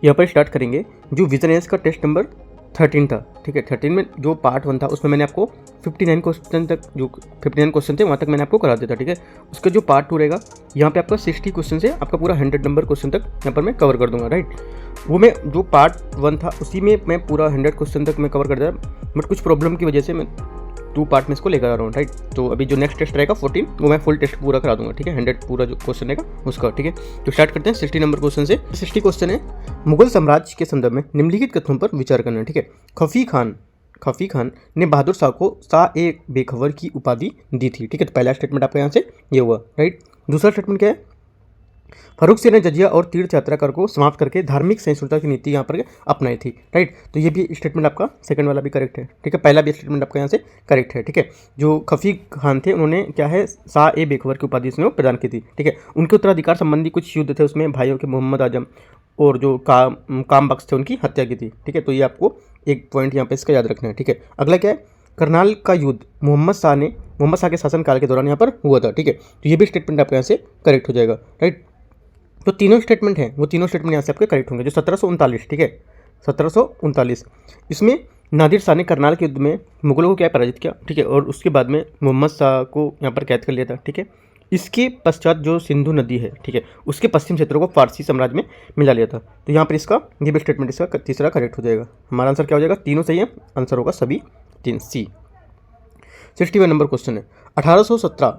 यहाँ पर स्टार्ट करेंगे। जो विजन का टेस्ट नंबर 13 था, ठीक है, 13 में जो पार्ट 1 था उसमें मैंने आपको 59 क्वेश्चन तक, जो 59 क्वेश्चन थे वहाँ तक मैंने आपको करा दिया था, ठीक है। उसका जो पार्ट 2 रहेगा यहाँ पे आपका 60 क्वेश्चन से आपका पूरा 100 नंबर क्वेश्चन तक यहाँ पर मैं कवर कर दूंगा, राइट। वो मैं जो पार्ट 1 था उसी में मैं पूरा 100 क्वेश्चन तक मैं कवर कर दिया, बट कुछ प्रॉब्लम की वजह से मैं 2 पार्ट में इसको लेकर आ रहा हूँ, राइट। तो अभी जो नेक्स्ट टेस्ट रहेगा 14 वो मैं फुल टेस्ट पूरा करा दूंगा, ठीक है, 100 पूरा जो क्वेश्चन रहेगा उसका, ठीक है। तो स्टार्ट करते हैं 60 नंबर क्वेश्चन से। 60 क्वेश्चन है, मुगल साम्राज्य के संदर्भ में निम्नलिखित कथनों पर विचार करना है, ठीक है। खफी खान ने बहादुर शाह को शाह-ए-बेखबर की उपाधि दी थी, ठीक है। तो पहला स्टेटमेंट आपका यहाँ से ये हुआ, राइट। दूसरा स्टेटमेंट क्या है, फर्रुख सिंह ने जजिया और तीर्थ यात्रा कर को समाप्त करके धार्मिक सहिष्णुता की नीति यहाँ पर अपनाई थी, राइट। तो ये भी स्टेटमेंट आपका सेकंड वाला भी करेक्ट है, ठीक है। पहला भी स्टेटमेंट आपका यहाँ से करेक्ट है, ठीक है। जो खफी खान थे उन्होंने क्या है शाह-ए-बेखबर की उपाधि इसमें प्रदान की थी, ठीक है। उनके उत्तराधिकार संबंधी कुछ युद्ध थे, उसमें भाइयों के मोहम्मद आजम और जो काम बख्श थे उनकी हत्या की थी, ठीक है। तो ये आपको एक पॉइंट यहाँ पे इसका याद रखना है, ठीक है। अगला क्या है, करनाल का युद्ध मोहम्मद शाह के शासनकाल के दौरान यहाँ पर हुआ था, ठीक है। तो ये भी स्टेटमेंट आपका यहाँ से करेक्ट हो जाएगा, राइट। तो तीनों स्टेटमेंट हैं वो तीनों स्टेटमेंट यहाँ से आपके करेक्ट होंगे। जो 1739, ठीक है, 1739 इसमें नादिर शाह ने करनाल के युद्ध में मुगलों को क्या पराजित किया, ठीक है, और उसके बाद में मोहम्मद शाह को यहाँ पर कैद कर लिया था, ठीक है। इसके पश्चात जो सिंधु नदी है, ठीक है, उसके पश्चिम क्षेत्रों को फारसी साम्राज्य में मिला लिया था। तो यहाँ पर इसका ये भी स्टेटमेंट इसका तीसरा करेक्ट हो जाएगा। हमारा आंसर क्या हो जाएगा, तीनों सही है, आंसर होगा सभी 3 सी। 61 नंबर क्वेश्चन है, 1817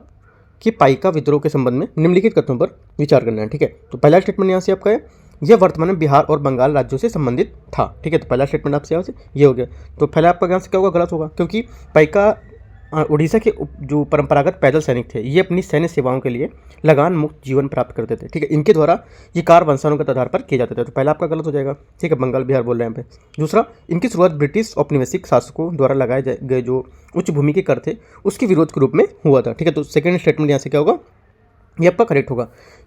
कि पाइका विद्रोह के संबंध में निम्नलिखित कथनों पर विचार करना है, ठीक है। तो पहला स्टेटमेंट यहाँ से आपका है, यह वर्तमान में बिहार और बंगाल राज्यों से संबंधित था, ठीक है। तो पहला स्टेटमेंट आपसे यहाँ से ये हो गया। तो पहला आपका यहाँ से क्या होगा, गलत होगा, क्योंकि पाइका उड़ीसा के जो परंपरागत पैदल सैनिक थे ये अपनी सैन्य सेवाओं के लिए लगान मुक्त जीवन प्राप्त करते थे, ठीक है। इनके द्वारा ये कार्य वंशानुगत आधार पर किए जाते थे। तो पहला आपका गलत हो जाएगा, ठीक है, बंगाल बिहार बोल रहे हैं यहाँ पे। दूसरा, इनकी शुरुआत ब्रिटिश औपनिवेशिक शासकों द्वारा लगाए गए जो उच्च भूमि के कर थे उसके विरोध के रूप में हुआ था, ठीक है। तो सेकेंड स्टेटमेंट यहाँ से क्या होगा, ये आपका करेक्ट होगा,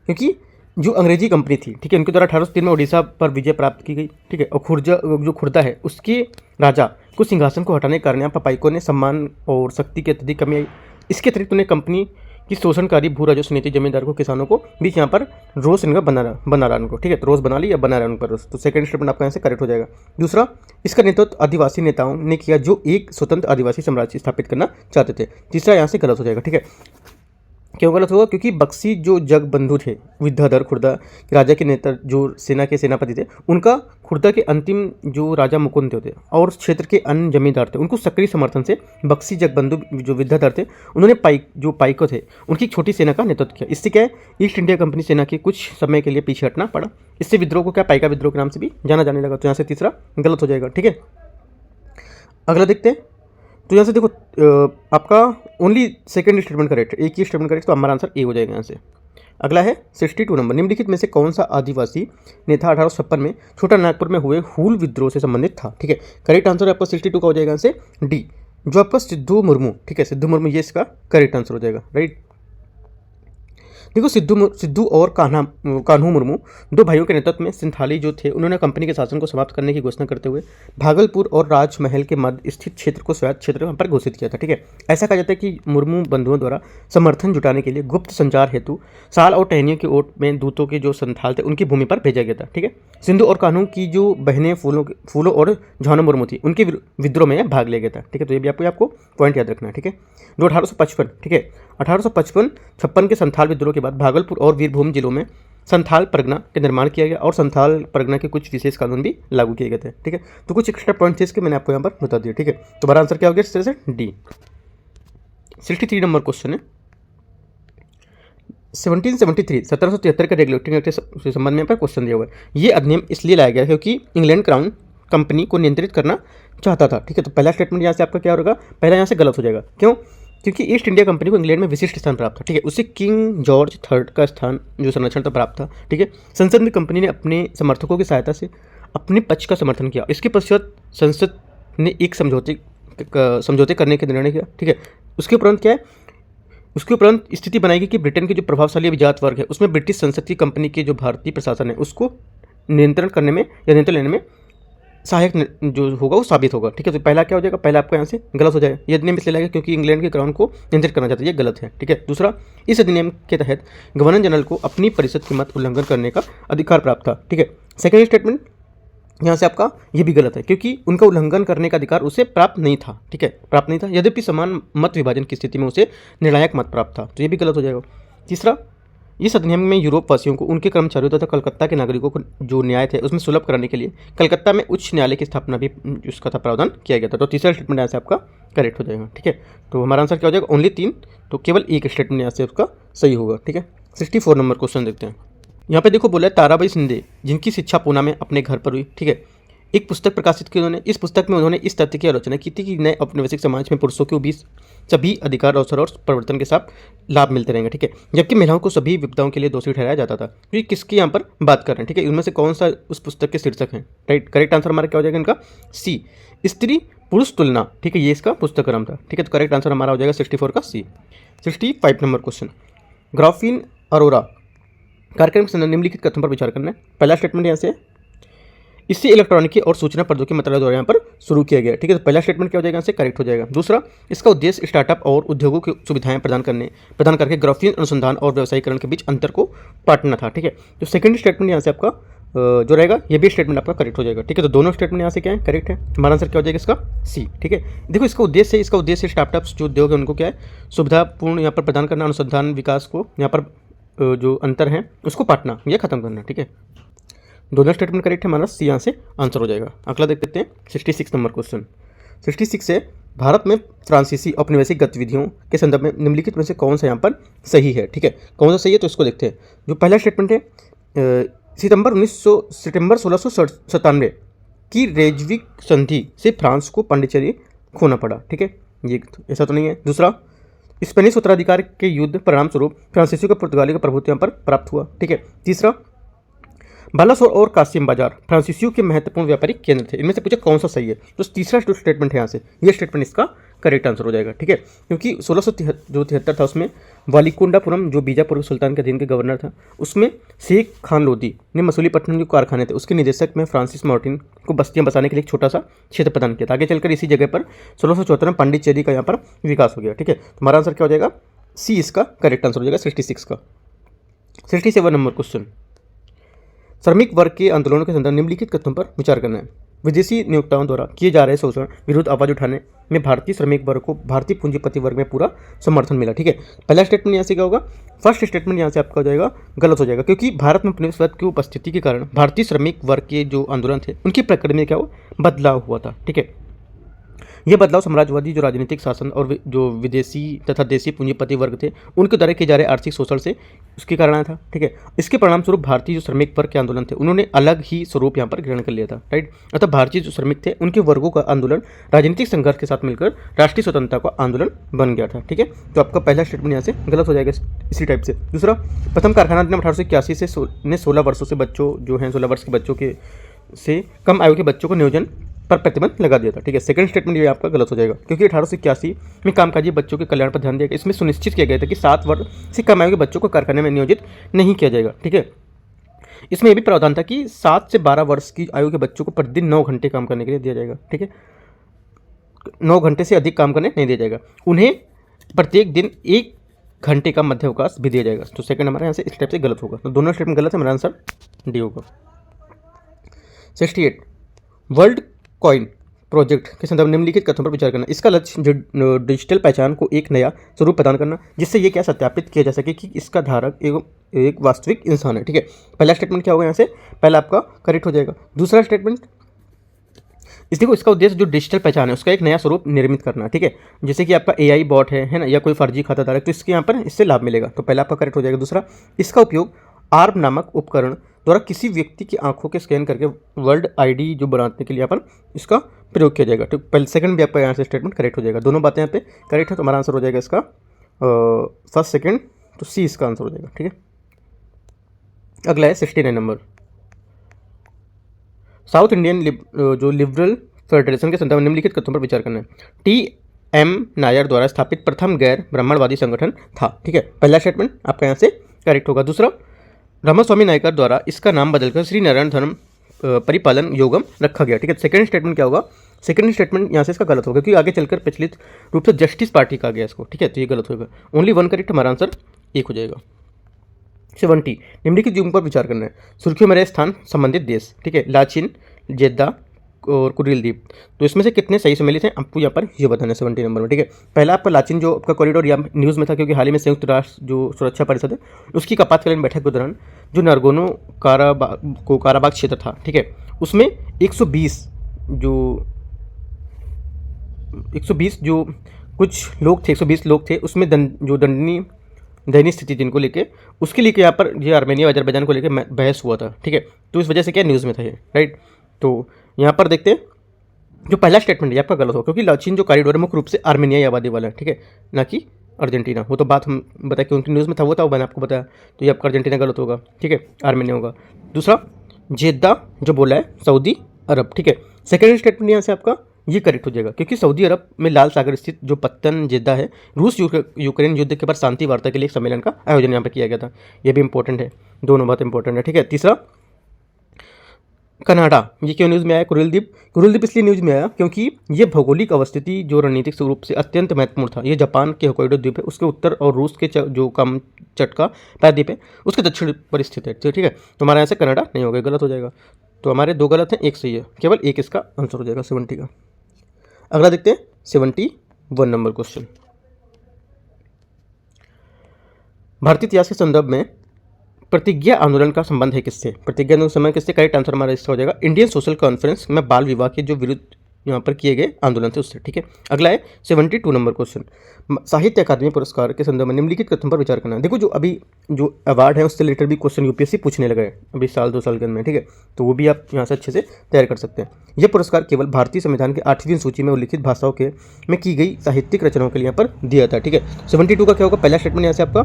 क्योंकि जो अंग्रेजी कंपनी थी, ठीक है, उनके द्वारा 1803 में उड़ीसा पर विजय प्राप्त की गई, ठीक है। और जो खुर्दा है उसके राजा को सिंहासन को हटाने के कारण यहाँ पर पाइकों ने सम्मान और शक्ति की अत्यधिक कमी आई। इसके अतिरिक्त उन्हें कंपनी की शोषणकारी भू राजस्व नीति जमींदार को किसानों को बीच यहाँ पर रोष इनका बना रहा उनको, ठीक है। तो रोष बना ली या बना रहा उन पर रोष। तो सेकंड स्टेटमेंट आपका यहाँ से करेक्ट हो जाएगा। दूसरा, इसका नेतृत्व आदिवासी नेताओं ने किया जो एक स्वतंत्र आदिवासी साम्राज्य स्थापित करना चाहते थे। तीसरा यहाँ से गलत हो जाएगा, ठीक है। क्यों गलत होगा, क्योंकि बक्सी जो जगबंधु थे विद्याधर खुर्दा के राजा के नेता जो सेना के सेनापति थे, उनका खुर्दा के अंतिम जो राजा मुकुंद थे और क्षेत्र के अन्य जमींदार थे उनको सक्रिय समर्थन से बक्सी जगबंधु जो विद्याधर थे उन्होंने पाइको थे उनकी छोटी सेना का नेतृत्व किया। इससे क्या है, ईस्ट इंडिया कंपनी सेना के कुछ समय के लिए पीछे हटना पड़ा। इससे विद्रोह को क्या पाइका विद्रोह के नाम से भी जाना जाने लगा। तो यहाँ से तीसरा गलत हो जाएगा, ठीक है। अगला देखते हैं। तो यहाँ से देखो आपका ओनली सेकंड स्टेटमेंट करेक्ट, एक ही स्टेटमेंट करेक्ट, तो हमारा आंसर ए हो जाएगा यहाँ से। अगला है 62 नंबर, निम्नलिखित में से कौन सा आदिवासी नेता 1856 में छोटा नागपुर में हुए हूल विद्रोह से संबंधित था, ठीक है। करेक्ट आंसर आपका 62 का हो जाएगा यहाँ से डी, जो आपका सिद्धू मुर्मू, ठीक है, सिद्धू मुर्मू, ये इसका करेक्ट आंसर हो जाएगा, राइट। देखो सिद्धू और कान्हू मुर्मू दो भाइयों के नेतृत्व में सिंथाली जो थे उन्होंने कंपनी के शासन को समाप्त करने की घोषणा करते हुए भागलपुर और राजमहल के मध्य स्थित क्षेत्र को स्वायत्त क्षेत्र पर घोषित किया था, ठीक है। ऐसा कहा जाता है कि मुर्मू बंधुओं द्वारा समर्थन जुटाने के लिए गुप्त संचार हेतु साल और टहनियों की ओट में दूतों के जो संथाल थे उनकी भूमि पर भेजा गया था, ठीक है। सिंधु और कान्हू की जो बहनें फूलों और झानो मुर्मू थी उनके विद्रोह में भाग लिया गया था, ठीक है। तो ये भी आपको पॉइंट याद रखना है, ठीक है। जो 1855, ठीक है, 1855 के संथाल विद्रोह के बाद भागलपुर और वीरभूम जिलों में संथाल परगना का निर्माण किया गया और संथाल परगना के कुछ विशेष कानून भी लागू किए गए थे, ठीक है। तो कुछ एक्स्ट्रा पॉइंट थे इसके, मैंने आपको यहाँ पर बता दिया, ठीक है। तो हमारा आंसर क्या हो गया इस तरह से डी। 63 नंबर क्वेश्चन है 1773 का रेगुलेटिंग एक्ट से संबंध में क्वेश्चन दिया हुआ है। ये अधिनियम इसलिए लाया गया क्योंकि इंग्लैंड क्राउन कंपनी को नियंत्रित करना चाहता था, ठीक है। तो पहला स्टेटमेंट यहाँ से आपका क्या होगा, पहला यहाँ से गलत हो जाएगा। क्यों? क्योंकि ईस्ट इंडिया कंपनी को इंग्लैंड में विशिष्ट स्थान प्राप्त था, ठीक है। उससे किंग जॉर्ज थर्ड का स्थान जो संरक्षण था प्राप्त था, ठीक है। संसद में कंपनी ने अपने समर्थकों की सहायता से अपने पक्ष का समर्थन किया। इसके पश्चात संसद ने एक समझौते करने का निर्णय किया, ठीक है। उसके उपरांत क्या है, उसके उपरांत स्थिति बनाएगी कि ब्रिटेन के जो प्रभावशाली अभिजात वर्ग है उसमें ब्रिटिश संसद की कंपनी के जो भारतीय प्रशासन है उसको नियंत्रण करने में या नियंत्रण लेने में सहायक जो होगा वो साबित होगा, ठीक है। तो पहला क्या हो जाएगा, पहला आपका यहाँ से गलत हो जाएगा। ये अधिनियम इसलिए लाएगा क्योंकि इंग्लैंड के क्राउन को नियंत्रित करना चाहता है, ये गलत है, ठीक है। दूसरा, इस अधिनियम के तहत गवर्नर जनरल को अपनी परिषद के मत उल्लंघन करने का अधिकार प्राप्त था, ठीक है। सेकेंड स्टेटमेंट यहाँ से आपका ये भी गलत है, क्योंकि उनका उल्लंघन करने का अधिकार उसे प्राप्त नहीं था, ठीक है, प्राप्त नहीं था, यद्यपि समान मत विभाजन की स्थिति में उसे निर्णायक मत प्राप्त था, तो ये भी गलत हो जाएगा। तीसरा, इस अधिनियम में यूरोप वासियों को, उनके कर्मचारियों तथा कलकत्ता के नागरिकों को जो न्याय थे उसमें सुलभ कराने के लिए कलकत्ता में उच्च न्यायालय की स्थापना भी उसका था प्रावधान किया गया था। तो तीसरा स्टेटमेंट यहाँ से आपका करेक्ट हो जाएगा, ठीक है। तो हमारा आंसर क्या हो जाएगा, ओनली 3, तो केवल एक स्टेटमेंट यहाँ से उसका सही होगा, ठीक है। 64 नंबर क्वेश्चन देखते हैं। यहाँ पे देखो बोला है ताराबाई शिंदे जिनकी शिक्षा पूना में अपने घर पर हुई, ठीक है, एक पुस्तक प्रकाशित की उन्होंने। इस पुस्तक में उन्होंने इस तथ्य की आलोचना की थी कि नए औपनिवेशिक समाज में पुरुषों के बीच सभी अधिकार, अवसर और परिवर्तन के साथ लाभ मिलते रहेंगे, ठीक है, जबकि महिलाओं को सभी विपदाओं के लिए दोषी ठहराया जाता था। तो ये किसकी यहाँ पर बात कर रहे हैं, ठीक है, इनमें से कौन सा उस पुस्तक के शीर्षक है, राइट। करेक्ट आंसर हमारा क्या हो जाएगा इनका, सी, स्त्री पुरुष तुलना, ठीक है, ये इसका पुस्तक का नाम था, ठीक है। तो करेक्ट आंसर हमारा हो जाएगा 64 का सी। 65 नंबर क्वेश्चन, ग्राफीन अरोरा कार्यक्रम के संदर्भ निम्नलिखित कथन पर विचार करना है। पहला स्टेटमेंट यहाँ से, इससे इलेक्ट्रॉनिकी और सूचना प्रौद्योगिकी मंत्रालय द्वारा यहाँ पर शुरू किया गया, ठीक है। तो पहला स्टेटमेंट क्या हो जाएगा, यहाँ से करेक्ट हो जाएगा। दूसरा, इसका उद्देश्य स्टार्टअप और उद्योगों की सुविधाएं प्रदान करके ग्राफीन अनुसंधान और व्यवसायीकरण के बीच अंतर को पाटना था, ठीक है। तो सेकंड स्टेटमेंट यहाँ से आपका जो रहेगा ये भी स्टेटमेंट आपका करेक्ट हो जाएगा, ठीक है। तो दोनों स्टेटमेंट यहाँ से क्या है, करेक्ट है। हमारा आंसर क्या हो जाएगा इसका, सी, ठीक है। देखो इसका उद्देश्य स्टार्टअप्स जो उद्योग है उनको क्या है, सुविधापूर्ण यहाँ पर प्रदान करना, अनुसंधान विकास को यहाँ पर जो अंतर है उसको पाटना या खत्म करना, ठीक है। दोनों स्टेटमेंट करेक्ट है, हमारा सी यहाँ से आंसर हो जाएगा। अगला देख लेते हैं 66 नंबर क्वेश्चन। 66 से भारत में फ्रांसीसी औपनिवेशिक गतिविधियों के संदर्भ में निम्नलिखित में से कौन सा यहाँ पर सही है, ठीक है, कौन सा सही है, तो इसको देखते हैं। जो पहला स्टेटमेंट है, सितंबर 1697 की रेजविक संधि से फ्रांस को पांडिचेरी खोना पड़ा, ठीक है, ये ऐसा तो नहीं है। दूसरा, स्पेनिश उत्तराधिकार के युद्ध परिणाम स्वरूप फ्रांसीसियों को पुर्तगाली का प्रभुत्व यहाँ पर प्राप्त हुआ, ठीक है। तीसरा, बालासोर और कासिम बाजार फ्रांसीसियों के महत्वपूर्ण व्यापारिक केंद्र थे। इनमें से पूछा कौन सा सही है, तो तीसरा जो स्टेटमेंट है यहाँ से, ये स्टेटमेंट इसका करेक्ट आंसर हो जाएगा, ठीक है। क्योंकि 1673 था उसमें वालीकुंडापुरम जो बीजापुर के सुल्तान के अधीन के गवर्नर था, उसमें शेख खान लोदी ने मसूलीपट्टनम जो कारखाने थे उसके निदेशक में फ्रांसिस मार्टिन को बस्तियां बसाने के लिए एक छोटा सा क्षेत्र प्रदान किया था। आगे चलकर इसी जगह पर 1674 में पांडिचेरी का यहाँ पर विकास हो गया, ठीक है। तो हमारा आंसर क्या हो जाएगा, सी इसका करेक्ट आंसर हो जाएगा 66 का। 67 नंबर क्वेश्चन, श्रमिक वर्ग के आंदोलनों के संदर्भ निम्नलिखित कथनों पर विचार करना है। विदेशी नियोक्ताओं द्वारा किए जा रहे शोषण विरुद्ध आवाज उठाने में भारतीय श्रमिक वर्ग को भारतीय पूंजीपति वर्ग में पूरा समर्थन मिला, ठीक है। पहला स्टेटमेंट यहाँ से क्या होगा, फर्स्ट स्टेटमेंट यहाँ से आपका हो जाएगा गलत हो जाएगा, क्योंकि भारत में उपनिवेशवाद की उपस्थिति के कारण भारतीय श्रमिक वर्ग के जो आंदोलन थे उनकी प्रकृति में क्या हुआ, बदलाव हुआ था, ठीक है। यह बदलाव साम्राज्यवादी जो राजनीतिक शासन और जो विदेशी तथा देसी पूंजीपति वर्ग थे उनके द्वारा किए जा रहे आर्थिक शोषण से उसके कारण आया था, ठीक है। इसके परिणाम स्वरूप भारतीय जो श्रमिक वर्ग के आंदोलन थे उन्होंने अलग ही स्वरूप यहाँ पर ग्रहण कर लिया था, राइट। अतः भारतीय जो श्रमिक थे उनके वर्गों का आंदोलन राजनीतिक संघर्ष के साथ मिलकर राष्ट्रीय स्वतंत्रता का आंदोलन बन गया था, ठीक है। तो आपका पहला स्टेटमेंट यहाँ से गलत हो जाएगा इसी टाइप से। दूसरा, प्रथम कारखाना अधिनियम 1881 से 16 वर्षों से बच्चों जो हैं 16 वर्ष के बच्चों के से कम आयु के बच्चों को नियोजन पर प्रतिबंध लगा दिया था, ठीक है। सेकंड स्टेटमेंट ये आपका गलत हो जाएगा, क्योंकि 1881 में कामकाजी बच्चों के कल्याण पर ध्यान दिया गया। इसमें सुनिश्चित किया गया था कि 7 वर्ष से कम आयु के बच्चों को कारखाने में नियोजित नहीं किया जाएगा, ठीक है। इसमें यह भी प्रावधान था कि 7 से 12 वर्ष की आयु के बच्चों को प्रतिदिन 9 घंटे काम करने के लिए दिया जाएगा, ठीक है। 9 घंटे से अधिक काम करने नहीं दिया जाएगा। उन्हें प्रत्येक दिन 1 घंटे का मध्यावकाश भी दिया जाएगा। तो सेकंड हमारे यहाँ से इस टाइप से गलत होगा, तो दोनों स्टेटमेंट गलत है, हमारा आंसर डी होगा। 68, वर्ल्ड कॉइन प्रोजेक्ट के संदर्भ निम्नलिखित कथनों पर विचार करना। इसका लक्ष्य डिजिटल पहचान को एक नया स्वरूप प्रदान करना, जिससे ये क्या सत्यापित किया जा सके कि इसका धारक एक वास्तविक इंसान है, ठीक है। पहला स्टेटमेंट क्या होगा यहाँ से, पहला आपका करेक्ट हो जाएगा। दूसरा स्टेटमेंट, देखो इसका उद्देश्य जो डिजिटल पहचान है उसका एक नया स्वरूप निर्मित करना, ठीक है। जैसे कि आपका AI बॉट है ना, या कोई फर्जी खाताधारक, तो इसके यहाँ पर इससे लाभ मिलेगा, तो पहला आपका करेक्ट हो जाएगा। दूसरा, इसका उपयोग आर्म नामक उपकरण द्वारा किसी व्यक्ति की आंखों के स्कैन करके वर्ल्ड ID जो बनाने के लिए यहाँ पर इसका प्रयोग किया जाएगा, तो पहले सेकंड भी आपका यहाँ से स्टेटमेंट करेक्ट हो जाएगा। दोनों बातें यहाँ पे करेक्ट है, तो हमारा आंसर हो जाएगा इसका फर्स्ट सेकंड, तो सी इसका आंसर हो जाएगा, ठीक है। अगला है 69 नंबर, साउथ इंडियन जो लिबरल फेडरेशन के संदर्भ में निम्नलिखित कथनों पर विचार करना है। TM नायर द्वारा स्थापित प्रथम गैर ब्राह्मणवादी संगठन था, ठीक है। पहला स्टेटमेंट आपका यहाँ से करेक्ट होगा। दूसरा, रामास्वामी नायकर द्वारा इसका नाम बदलकर श्री नारायण धर्म परिपालन योगम रखा गया, ठीक है। सेकंड स्टेटमेंट क्या होगा, सेकंड स्टेटमेंट यहाँ से इसका गलत होगा, क्योंकि आगे चलकर प्रचलित रूप से जस्टिस पार्टी का गया इसको, ठीक है, तो ये गलत होगा। ओनली 1 करेक्ट, हमारा आंसर 1 हो जाएगा। 70, निम्नलिखित युग पर विचार करना है। सुर्खियों में रहे स्थान संबंधित देश, ठीक है। लाचीन, जेद्दा और कुरिल द्वीप। तो इसमें से कितने सही सम्मिलित हैं आपको यहाँ पर ये बताना है 70 नंबर में, ठीक है। पहला आपका लाचिन जो आपका कॉरिडोर या न्यूज़ में था, क्योंकि हाल ही में संयुक्त राष्ट्र जो सुरक्षा परिषद है उसकी आपातकालीन बैठक के दौरान जो नागोर्नो काराबाग क्षेत्र था, ठीक है, उसमें 120 जो कुछ लोग थे, 120 लोग थे, उसमें जो दयनीय स्थिति जिनको लेके उसके लिए यहाँ पर ये आर्मेनिया अजरबैजान को लेकर बहस हुआ था, ठीक है। तो इस वजह से क्या न्यूज़ में था ये, राइट। तो यहाँ पर देखते हैं जो पहला स्टेटमेंट है आपका गलत हो, क्योंकि लाचिन जो कॉरिडोर है मुख्य रूप से आर्मेनिया आबादी वाला है, ठीक है, ना कि अर्जेंटीना। वो तो बात हम बताया कि उनकी न्यूज़ में था, वो मैंने आपको बताया। तो ये आपका अर्जेंटीना गलत होगा, ठीक है, आर्मेनिया होगा। दूसरा जेद्दा जो बोला है सऊदी अरब, ठीक है। सेकेंड स्टेटमेंट यहाँ से आपका ये करेक्ट हो जाएगा, क्योंकि सऊदी अरब में लाल सागर स्थित जो पत्तन जेद्दा है, रूस यूक्रेन युद्ध के बाद शांति वार्ता के लिए एक सम्मेलन का आयोजन यहाँ पर किया गया था। ये भी इंपॉर्टेंट है, दोनों बात इंपॉर्टेंट है, ठीक है। तीसरा कनाडा, ये क्यों न्यूज़ में आया? कुरिल द्वीप इसलिए न्यूज़ में आया क्योंकि ये भौगोलिक अवस्थिति जो रणनीतिक रूप से अत्यंत महत्वपूर्ण था। ये जापान के होक्काइडो द्वीप है, उसके उत्तर और रूस के जो कामचटका प्रायद्वीप है उसके दक्षिण पर स्थित है, ठीक है। तो हमारे यहाँ से कनाडा नहीं होगा, गलत हो जाएगा। तो हमारे 2 गलत हैं, 1 सही है, केवल 1 इसका आंसर हो जाएगा 70 का। अगला देखते हैं 71 नंबर क्वेश्चन। भारतीय इतिहास के संदर्भ में प्रतिज्ञा आंदोलन का संबंध है किससे? प्रतिज्ञा आंदोलन समय किससे? करेक्ट आंसर हमारा इसका हो जाएगा इंडियन सोशल कॉन्फ्रेंस में बाल विवाह के जो विरुद्ध यहाँ पर किए गए आंदोलन थे उससे, ठीक है। अगला है 72 नंबर क्वेश्चन। साहित्य अकादमी पुरस्कार के संदर्भ में निम्नलिखित कथन पर विचार करना है। देखो जो अभी जो अवार्ड है उससे रिलेटेड भी क्वेश्चन यूपीएससी पूछने लगा है अभी साल 2 साल के अंदर, ठीक है। तो वो भी आप यहाँ से अच्छे से तैयार कर सकते हैं। यह पुरस्कार केवल भारतीय संविधान के 8वीं सूची में उल्लिखित भाषाओं के में की गई साहित्यिक रचनाओं के लिए यहाँ पर दिया था, ठीक है। 72 का क्या होगा? पहला स्टेटमेंट यहाँ से आपका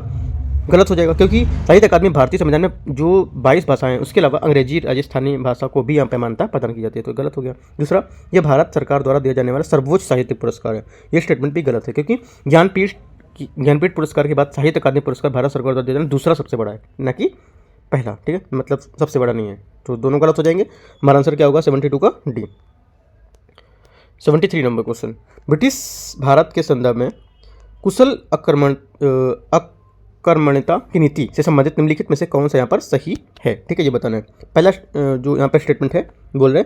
गलत हो जाएगा, क्योंकि साहित्य अकादमी भारतीय संविधान में जो 22 भाषाएं हैं उसके अलावा अंग्रेजी राजस्थानी भाषा को भी यहाँ पे मान्यता प्रदान की जाती है, तो गलत हो गया। दूसरा, यह भारत सरकार द्वारा दिया जाने वाला सर्वोच्च साहित्यिक पुरस्कार है। ये स्टेटमेंट भी गलत है, क्योंकि ज्ञानपीठ पुरस्कार के बाद साहित्य अकादमी पुरस्कार भारत सरकार द्वारा दिया जाना दूसरा सबसे बड़ा है, न कि पहला, ठीक है, मतलब सबसे बड़ा नहीं है। तो दोनों गलत हो जाएंगे। हमारा आंसर क्या होगा? 72 का D. 73 number question. British Bharat के संदर्भ में कुशल आक्रमणता की नीति से संबंधित निम्नलिखित में से कौन सा यहाँ पर सही है, ठीक है, ये बताना है। पहला जो यहाँ पर स्टेटमेंट है बोल रहे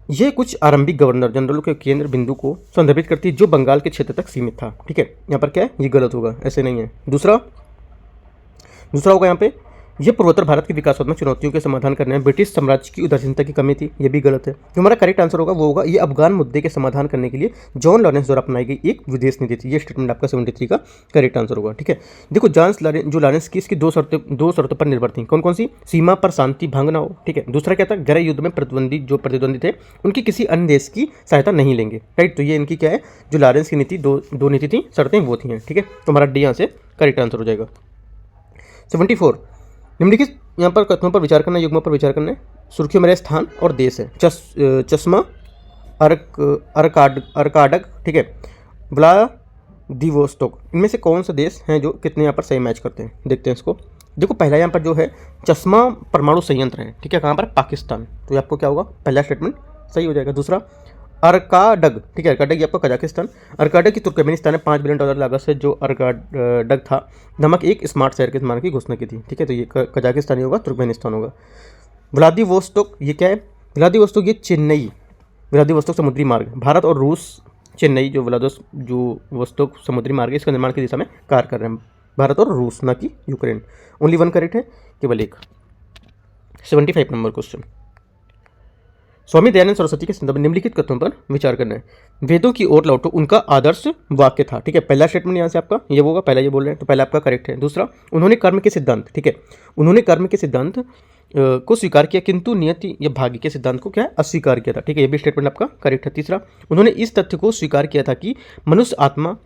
ये कुछ आरंभिक गवर्नर जनरलों के केंद्र बिंदु को संदर्भित करती है जो बंगाल के क्षेत्र तक सीमित था, ठीक है। यहाँ पर क्या है? ये गलत होगा, ऐसे नहीं है। दूसरा होगा यहाँ पे ये पूर्वोत्तर भारत की विकासात्मक चुनौतियों के समाधान करने में ब्रिटिश साम्राज्य की उदासीनता की कमी थी, ये भी गलत है। जो हमारा करेक्ट आंसर होगा वो होगा ये अफगान मुद्दे के समाधान करने के लिए जॉन लॉरेंस द्वारा अपनाई गई एक विदेश नीति थी। ये स्टेटमेंट आपका 73 का करेक्ट आंसर होगा, ठीक है। देखो लॉरेंस की इसकी दो शर्तों पर निर्भर थी। कौन कौन सी? सीमा पर शांति भंग ना हो, ठीक है। दूसरा क्या था? गृह युद्ध में प्रतिद्वंदी थे उनकी किसी अन्य देश की सहायता नहीं लेंगे, राइट। तो ये इनकी क्या है? जो लॉरेंस की नीति दो नीति थी, शर्तें वो थी, ठीक है। तो हमारा डी यहाँ से करेक्ट आंसर हो जाएगा। 74 निम्नलिखित यहाँ पर कथनों पर विचार करना, युग्मों पर विचार करना है। सुर्खियों में रहे स्थान और देश है चश्मा, अर्काडक, ठीक है, व्लादिवोस्तोक। इनमें से कौन सा देश है जो कितने यहाँ पर सही मैच करते हैं? देखते हैं इसको। देखो पहला यहाँ पर जो है चश्मा परमाणु संयंत्र है, ठीक है, कहाँ पर? पाकिस्तान। तो आपको क्या होगा? पहला स्टेटमेंट सही हो जाएगा। दूसरा अर्काडक, ठीक है, अर्काडक ये आपका कजाकिस्तान। अर्काडक की तुर्कमेनिस्तान ने $5 बिलियन लागत से जो अर्काडक था नामक एक स्मार्ट शहर के निर्माण की घोषणा की थी, ठीक है। तो ये कजाकिस्तान ही होगा, तुर्कमेनिस्तान होगा। व्लादिवोस्तोक ये क्या है? व्लादिवोस्तोक ये चेन्नई, व्लादिवोस्तोक समुद्री मार्ग, भारत और रूस चेन्नई जो व्लादिवोस्तोक समुद्री मार्ग है इसका निर्माण की दिशा में कार्य कर रहे हैं, भारत और रूस, ना कि यूक्रेन। ओनली 1 करेक्ट है, केवल 1। 75 नंबर क्वेश्चन। स्वामी दयानंद सरस्वती के संदर्भ में निम्नलिखित कथनों पर विचार करना है। वेदों की ओर लौटो उनका आदर्श वाक्य था, ठीक है। पहला स्टेटमेंट यहाँ से आपका ये होगा, पहला ये बोल रहे हैं, तो पहला आपका करेक्ट है। दूसरा, उन्होंने कर्म के सिद्धांत, ठीक है, उन्होंने कर्म के सिद्धांत को स्वीकार किया किंतु नियति या भाग्य के सिद्धांत को क्या है? अस्वीकार किया था, ठीक है, ये भी स्टेटमेंट आपका करेक्ट है। तीसरा, उन्होंने इस तथ्य को स्वीकार किया था कि मनुष्य आत्मा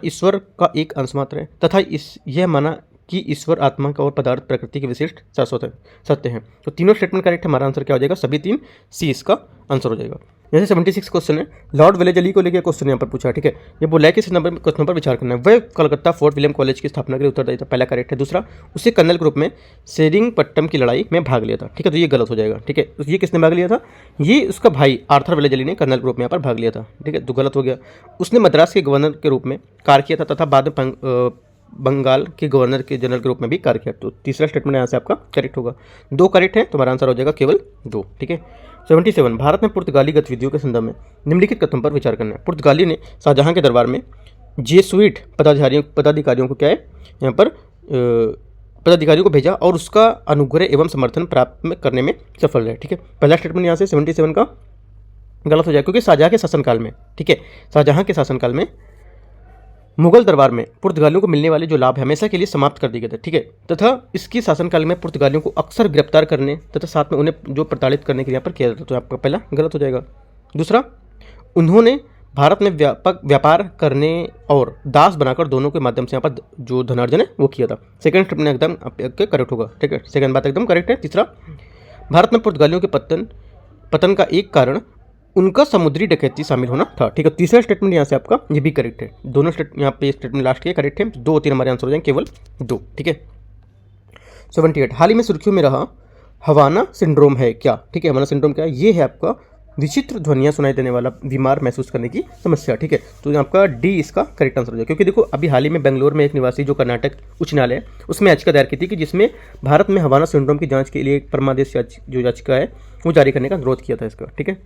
ईश्वर का एक अंश मात्र है तथा यह माना कि ईश्वर आत्मा का और पदार्थ प्रकृति के विशिष्ट शाश्वत सत्य हैं। तो तीनों स्टेटमेंट करेक्ट है। हमारा आंसर क्या हो जाएगा? सभी 3 सी इसका आंसर हो जाएगा। जैसे 76 क्वेश्चन है, लॉर्ड वेलेजली को लेकर क्वेश्चन यहाँ पर पूछा, ठीक है। ये बोला है कि इस नंबर में क्वेश्चन पर विचार करना है। वह कलकत्ता फोर्ट विलियम कॉलेज की स्थापना के लिए उत्तरदायी था, पहला करेक्ट है। दूसरा, उसे कर्नल ग्रुप में सेरिंगपट्टम की लड़ाई में भाग लिया था, ठीक है, तो ये गलत हो जाएगा, ठीक है। ये किसने भाग लिया था? ये उसका भाई आर्थर वेलेजली ने कर्नल ग्रुप में यहाँ पर भाग लिया था, ठीक है, तो गलत हो गया। उसने मद्रास के गवर्नर के रूप में कार्य किया था तथा बाद में बंगाल के गवर्नर के जनरल के रूप में भी कार्य किया। तो तीसरा स्टेटमेंट यहाँ से आपका करेक्ट होगा। 2 करेक्ट है, तुम्हारा आंसर हो जाएगा केवल 2। ठीक है। 77 भारत में पुर्तगाली गतिविधियों के संदर्भ में निम्नलिखित कथन पर विचार करना है। पुर्तगाली ने शाहजहां के दरबार में जेसुइट पदाधिकारियों को क्या है यहाँ पर पदाधिकारियों को भेजा और उसका अनुग्रह एवं समर्थन प्राप्त करने में सफल रहे। ठीक है। पहला स्टेटमेंट यहाँ से 77 का गलत हो जाएगा, क्योंकि शाहजहां के शासनकाल में, ठीक है, शाहजहां के शासनकाल में मुगल दरबार में पुर्तगालियों को मिलने वाले जो लाभ हमेशा के लिए समाप्त कर दिए गए थे। ठीक है। तथा इसकी शासनकाल में पुर्तगालियों को अक्सर गिरफ्तार करने तथा साथ में उन्हें जो प्रताड़ित करने के लिए यहाँ पर किया जाता है। तो आपका पहला गलत हो जाएगा। दूसरा, उन्होंने भारत में व्यापक व्यापार करने और दास बनाकर दोनों के माध्यम से यहाँ पर जो धनार्जन है वो किया था। सेकंड स्टेटमेंट एकदम करेक्ट होगा। ठीक है, सेकंड बात एकदम करेक्ट है। तीसरा, भारत में पुर्तगालियों के पतन का एक कारण उनका समुद्री डकैती शामिल होना था। ठीक है। तीसरा स्टेटमेंट यहाँ से आपका ये भी करेक्ट है। दोनों यहाँ पे स्टेटमेंट लास्ट के करेक्ट है। 2 और 3 हमारे आंसर हो जाएंगे, केवल 2। ठीक है। 78 हाल ही में सुर्खियों में रहा हवाना सिंड्रोम है क्या। ठीक है, हवाना सिंड्रोम क्या है? ये है आपका विचित्र ध्वनियाँ सुनाई देने वाला बीमार महसूस करने की समस्या। ठीक है। तो आपका डी इसका करेक्ट आंसर हो जाएगा, क्योंकि देखो अभी हाल ही में बेंगलोर में एक निवासी जो कर्नाटक उच्च न्यायालय है उसमें याचिका दायर की थी कि जिसमें भारत में हवाना सिंड्रोम की जांच के लिए एक परमादेश जो याचिका है वो जारी करने का अनुरोध किया था इसका। ठीक है।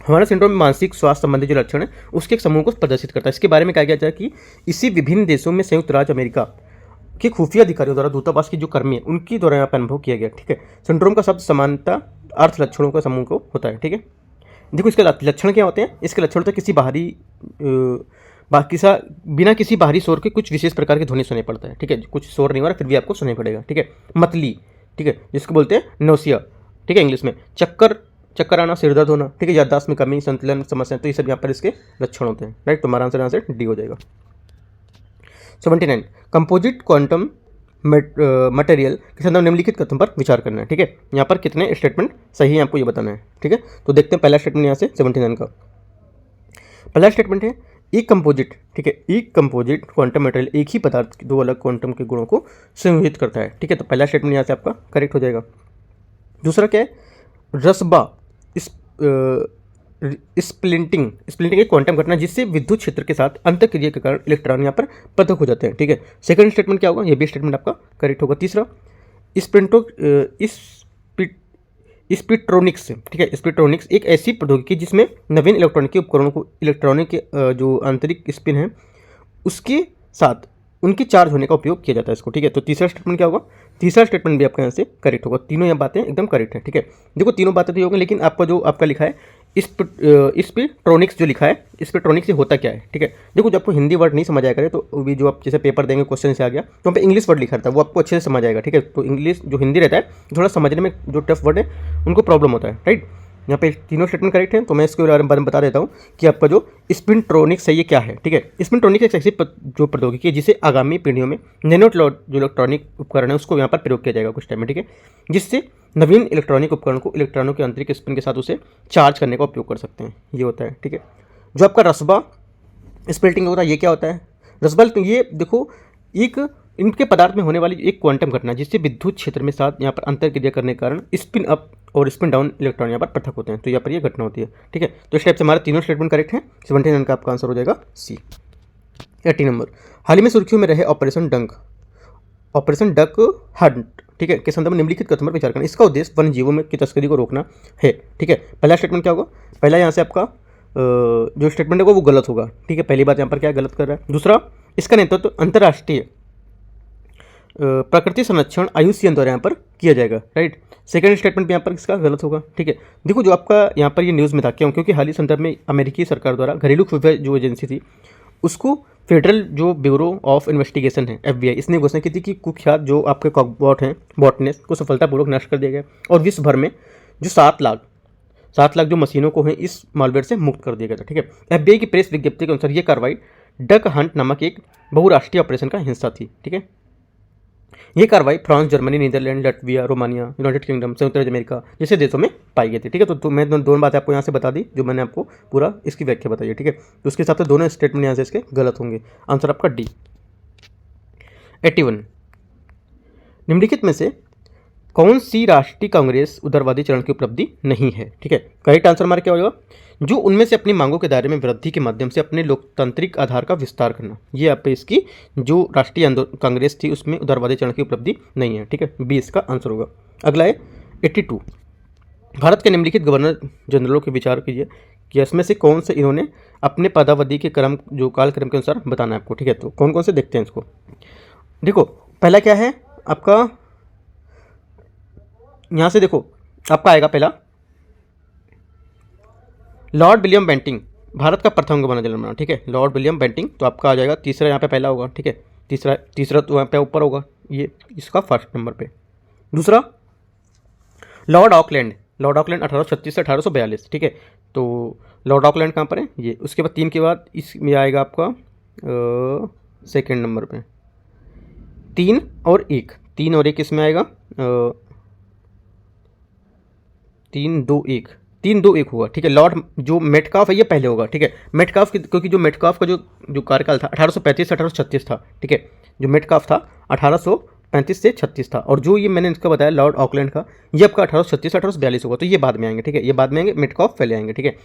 हमारा सिंड्रोम में मानसिक स्वास्थ्य संबंधी जो लक्षण है उसके एक समूह को प्रदर्शित करता है। इसके बारे में कहा गया था कि इसी विभिन्न देशों में संयुक्त राज्य अमेरिका के खुफिया अधिकारियों द्वारा दूतावास की जो कर्मी है उनकी द्वारा यहाँ पर अनुभव किया गया। ठीक है। सिंड्रोम का शब्द समानता अर्थ लक्षणों का समूह को होता है। ठीक है। देखो इसके लक्षण क्या होते हैं? इसके लक्षण तो किसी बिना किसी बाहरी शोर के कुछ विशेष प्रकार की ध्वनि सुनाई पड़ता है। ठीक है। कुछ शोर नहीं हो रहा फिर भी आपको सुनाई पड़ेगा। ठीक है। मतली, ठीक है, जिसको बोलते हैं नोसिया। ठीक है, इंग्लिश में चक्कर आना, सिरदर्द होना। ठीक है। याददाश्त में कमी, संतुलन समस्या, तो ये सब यहाँ पर इसके लक्षण होते हैं। राइट। तो हमारा आंसर यहाँ से डी हो जाएगा। 79 कंपोजिट क्वांटम मटेरियल के संदर्भ निम्नलिखित कथन पर विचार करना है। ठीक है। यहाँ पर कितने स्टेटमेंट सही है आपको ये बताना है। ठीक है। तो देखते हैं पहला स्टेटमेंट यहाँ से 79 का पहला स्टेटमेंट है एक कंपोजिट, ठीक है, एक कंपोजिट क्वांटम मटेरियल एक ही पदार्थ के 2 अलग क्वांटम के गुणों को संयोजित करता है। ठीक है। तो पहला स्टेटमेंट यहाँ से आपका करेक्ट हो जाएगा। दूसरा क्या है? रसबा स्प्लिंटिंग एक क्वांटम घटना जिससे विद्युत क्षेत्र के साथ अंतःक्रिया के कारण इलेक्ट्रॉन यहाँ पर पृथक हो जाते हैं। ठीक है। सेकंड स्टेटमेंट क्या होगा? ये भी स्टेटमेंट आपका करेक्ट होगा। तीसरा, स्पेक्ट्रोनिक्स, ठीक है, स्पेक्ट्रोनिक्स एक ऐसी प्रौद्योगिकी जिसमें नवीन इलेक्ट्रॉनिक उपकरणों को इलेक्ट्रॉनिक के जो आंतरिक स्पिन है उसके साथ उनकी चार्ज होने का उपयोग किया जाता है इसको। ठीक है। तो तीसरा स्टेटमेंट क्या होगा? तीसरा स्टेटमेंट भी आपका यहाँ से करेक्ट होगा। तीनों ये बातें एकदम करेक्ट है। ठीक है। देखो तीनों बातें तो होंगी, लेकिन आपका जो आपका लिखा है स्पेक्ट्रोनिक्स जो लिखा है, स्पेक्ट्रोनिक्स से होता क्या है? ठीक है। देखो जब आपको हिंदी वर्ड नहीं समझ आया करे तो भी जो आप जैसे पेपर देंगे क्वेश्चन से आ गया तो वहाँ पे इंग्लिश वर्ड लिखा रहता है वो आपको अच्छे से समझ आएगा। ठीक है। तो इंग्लिश जो हिंदी रहता है थोड़ा समझने में जो टफ वर्ड है उनको प्रॉब्लम होता है। राइट। यहाँ पे तीनों स्टेटमेंट करेक्ट है। तो मैं इसके बारे में बता देता हूँ कि आपका जो स्पिनट्रोनिक्स है ये क्या है। ठीक है। स्पिनट्रोनिक्स एक ऐसी जो प्रौद्योगिकी है जिसे आगामी पीढ़ियों में नैनो जो इलेक्ट्रॉनिक उपकरण है उसको यहाँ पर प्रयोग किया जाएगा कुछ टाइम में। ठीक है। जिससे नवीन इलेक्ट्रॉनिक उपकरण को इलेक्ट्रॉनों के आंतरिक स्पिन के साथ उसे चार्ज करने का उपयोग कर सकते हैं, ये होता है। ठीक है। जो आपका रसबा स्प्लिटिंग होता है ये क्या होता है? रसबा तो ये देखो एक इनके पदार्थ में होने वाली एक क्वांटम घटना जिससे विद्युत क्षेत्र में साथ यहाँ पर अंतर क्रिया करने के कारण स्पिन अप और स्पिन डाउन इलेक्ट्रॉन यहाँ पर पृथक होते हैं। तो यहाँ पर ये घटना होती है। ठीक है। तो इस टाइप से हमारे तीनों स्टेटमेंट करेक्ट हैं। 79 का आपका आंसर हो जाएगा सी। 80 नंबर हाल ही में सुर्खियों में रहे ऑपरेशन डक हंट, ठीक है, के संदर्भ में निम्नलिखित कथन पर विचार करना। इसका उद्देश्य वन्य जीवों में की तस्करी को रोकना है। ठीक है। पहला स्टेटमेंट क्या होगा? पहला यहाँ से आपका जो स्टेटमेंट होगा वो गलत होगा। ठीक है। पहली बात यहाँ पर क्या गलत कर रहा है। दूसरा, इसका नेतृत्व अंतर्राष्ट्रीय प्रकृति संरक्षण IUCN द्वारा यहाँ पर किया जाएगा। राइट। सेकंड स्टेटमेंट भी यहाँ पर इसका गलत होगा। ठीक है। देखो जो आपका यहाँ पर ये न्यूज़ में था क्यों? क्योंकि हाल ही संदर्भ में अमेरिकी सरकार द्वारा घरेलू खुफिया जो एजेंसी थी उसको फेडरल जो ब्यूरो ऑफ इन्वेस्टिगेशन है FBI इसने घोषणा की थी कि कुख्यात जो आपके कॉकबॉट हैं बॉटनेस को सफलतापूर्वक नष्ट कर दिया गया और विश्व भर में जो 7 लाख जो मशीनों को है इस मालवेयर से मुक्त कर दिया गया था। ठीक है। FBI की प्रेस विज्ञप्ति के अनुसार ये कार्रवाई डक हंट नामक एक बहुराष्ट्रीय ऑपरेशन का हिस्सा थी। ठीक है। ये कार्रवाई France, Germany, Netherlands, Latvia, Romania, United Kingdom, संयुक्त राज्य अमेरिका जैसे देशों में पाई गई थी। ठीक है। तो मैं दोनों बातें आपको यहाँ से बता दी जो मैंने आपको पूरा इसकी व्याख्या बताई है। ठीक है। तो उसके हिसाब से दोनों स्टेटमेंट यहाँ से इसके गलत होंगे। आंसर आपका डी। 81 निम्नलिखित में से कौन सी राष्ट्रीय कांग्रेस उदारवादी चरण की उपलब्धि नहीं है? ठीक है, करेक्ट आंसर हमारा क्या होगा? जो उनमें से अपनी मांगों के दायरे में वृद्धि के माध्यम से अपने लोकतांत्रिक आधार का विस्तार करना, ये आप इसकी जो राष्ट्रीय कांग्रेस थी उसमें उदारवादी चरण की उपलब्धि नहीं है। ठीक है, बी इसका आंसर होगा। अगला है 82, भारत के निम्नलिखित गवर्नर जनरलों के विचार कीजिए कि इसमें से कौन से इन्होंने अपने पदावधि के क्रम जो कालक्रम के अनुसार बताना है आपको। ठीक है, तो कौन कौन से देखते हैं इसको। देखो पहला क्या है आपका, यहाँ से देखो आपका आएगा पहला लॉर्ड विलियम बेंटिंक, भारत का प्रथम गवर्नर जनरल बना। ठीक है, लॉर्ड विलियम बेंटिंक, तो आपका आ जाएगा तीसरा यहाँ पे पहला होगा। ठीक है, तीसरा तो यहाँ पे ऊपर होगा, ये इसका फर्स्ट नंबर पे। दूसरा लॉर्ड ऑकलैंड, लॉर्ड ऑकलैंड 1836 से 1842। ठीक है, तो लॉर्ड ऑकलैंड कहाँ पर है ये। उसके बाद 3 के बाद इसमें आएगा आपका सेकेंड नंबर पे 3 और 1 इसमें आएगा 3-2-1 होगा। ठीक है, लॉर्ड जो मेटकाफ है ये पहले होगा। ठीक है, मेटकाफ क्योंकि जो मेटकाफ का जो कार्यकाल था 1835 से 1836 था। ठीक है, जो मेटकाफ था 1835 से 36 था, और जो ये मैंने इसका बताया लॉर्ड ऑकलैंड का ये आपका 1836 से 1842 होगा। तो ये बाद में आएंगे। ठीक है, ये बाद में आएंगे, मेटकाफ पहले आएंगे। ठीक है,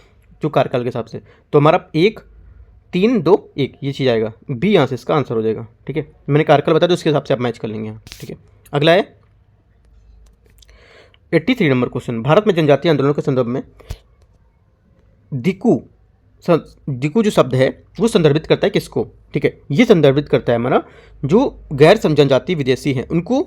जो कार्यकाल के हिसाब से। तो हमारा 1-3-2-1 ये चीज़ आएगा, बी यहाँ से इसका आंसर हो जाएगा। ठीक है, मैंने कार्यकाल बताया तो उसके हिसाब से आप मैच कर लेंगे यहाँ। ठीक है, अगला है 83 नंबर क्वेश्चन, भारत में जनजातीय आंदोलनों के संदर्भ में दिकू जो शब्द है वो संदर्भित करता है किसको? ठीक है, ये संदर्भित करता है हमारा जो गैर जनजातीय विदेशी हैं उनको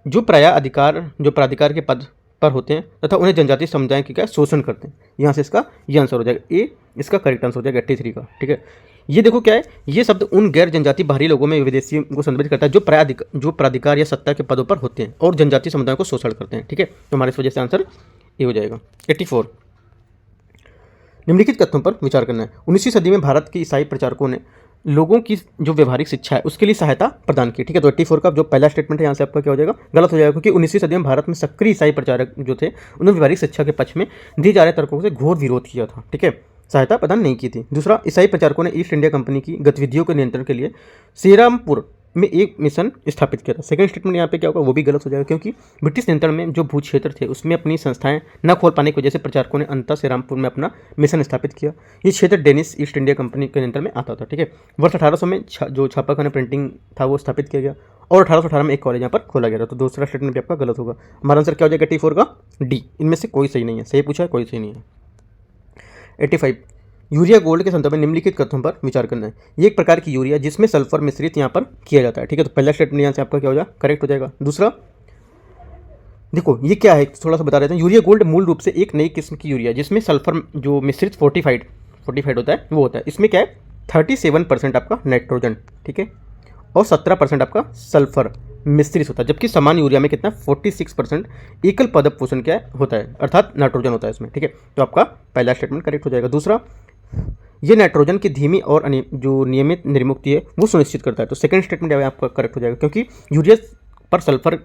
जो प्राधिकार के पद पर होते हैं तथा उन्हें जनजातीय समुदाय की क्या शोषण करते हैं। यहाँ से इसका ये आंसर हो जाएगा, ए इसका करेक्ट आंसर हो जाएगा 83 का। ठीक है, ये देखो क्या है, ये शब्द उन गैर जनजातीय बाहरी लोगों में विदेशियों को संदर्भित करता है जो प्राधिकार या सत्ता के पदों पर होते हैं और जनजातीय समुदायों को शोषण करते हैं। ठीक है, तो हमारे इस वजह से आंसर ए हो जाएगा। 84, निम्नलिखित तथ्यों पर विचार करना है। 19वीं सदी में भारत के ईसाई प्रचारकों ने लोगों की जो व्यवहारिक शिक्षा है उसके लिए सहायता प्रदान की। ठीक है, तो 84 का जो पहला स्टेटमेंट है यहाँ से आपका क्या हो जाएगा? गलत हो जाएगा, क्योंकि 19वीं सदी में भारत में सक्रिय ईसाई प्रचारक जो थे उन्होंने व्यवहारिक शिक्षा के पक्ष में दिए जा रहे तर्कों से घोर विरोध किया था। ठीक है, सहायता प्रदान नहीं की थी। दूसरा, ईसाई प्रचारकों ने ईस्ट इंडिया कंपनी की गतिविधियों के नियंत्रण के लिए श्रीरामपुर में एक मिशन स्थापित किया था। सेकंड स्टेटमेंट यहाँ पे क्या होगा, वो भी गलत हो जाएगा, क्योंकि ब्रिटिश नियंत्रण में जो भू क्षेत्र थे उसमें अपनी संस्थाएं न खोल पाने की वजह से प्रचारकों ने अंततः श्रीरामपुर में अपना मिशन स्थापित किया। ये क्षेत्र डेनिश ईस्ट इंडिया कंपनी के नियंत्रण में आता था। ठीक है, वर्ष 1800 में जो छापाखाना प्रिंटिंग था वो स्थापित किया गया और 1818 में एक कॉलेज यहाँ पर खोला गया था। तो दूसरा स्टेटमेंट भी आपका गलत होगा। हमारा आंसर क्या हो जाएगा 84 का डी, इनमें से कोई सही नहीं है। सही पूछा है, कोई सही नहीं है। 85, यूरिया गोल्ड के संदर्भ में निम्नलिखित कथनों पर विचार करना है। ये एक प्रकार की यूरिया जिसमें सल्फर मिश्रित यहाँ पर किया जाता है। ठीक है, तो पहला स्टेटमेंट यहाँ से आपका क्या हो जाएगा? करेक्ट हो जाएगा। दूसरा देखो ये क्या है, थोड़ा सा बता देते हैं। यूरिया गोल्ड मूल रूप से एक नई किस्म की यूरिया जिसमें सल्फर जो मिश्रित फोर्टिफाइड होता है वो होता है। इसमें क्या है 37% आपका नाइट्रोजन, ठीक है, और 17% आपका सल्फर मिश्रित होता है, जबकि समान यूरिया में कितना 46% एकल पदप पोषण क्या होता है, अर्थात नाइट्रोजन होता है इसमें। ठीक है, तो आपका पहला स्टेटमेंट करेक्ट हो जाएगा। दूसरा, ये नाइट्रोजन की धीमी और जो नियमित निर्मुक्ति है वो सुनिश्चित करता है। तो सेकंड स्टेटमेंट आपका करेक्ट हो जाएगा, क्योंकि यूरिया पर सल्फर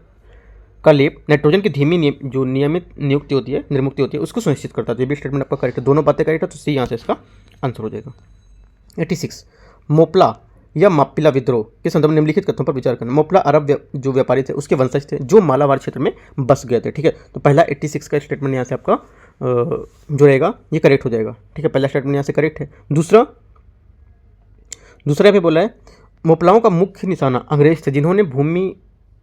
का लेप नाइट्रोजन की धीमी जो नियमित निर्मुक्ति होती है उसको सुनिश्चित करता है। तो ये भी स्टेटमेंट आपका करेक्ट है, दोनों बातें करेक्ट है, तो सी यहाँ से इसका आंसर हो जाएगा। 86, मोपला या मापिला विद्रोह के संदर्भ में निम्नलिखित कथनों पर विचार करना। मोपला अरब जो व्यापारी थे उसके वंशज थे जो मालाबार क्षेत्र में बस गए थे। ठीक है, तो पहला 86 का स्टेटमेंट यहाँ से आपका जो रहेगा ये करेक्ट हो जाएगा। ठीक है, पहला स्टेटमेंट यहाँ से करेक्ट है। दूसरा यहाँ पे बोला है मोपलाओं का मुख्य निशाना अंग्रेज थे जिन्होंने भूमि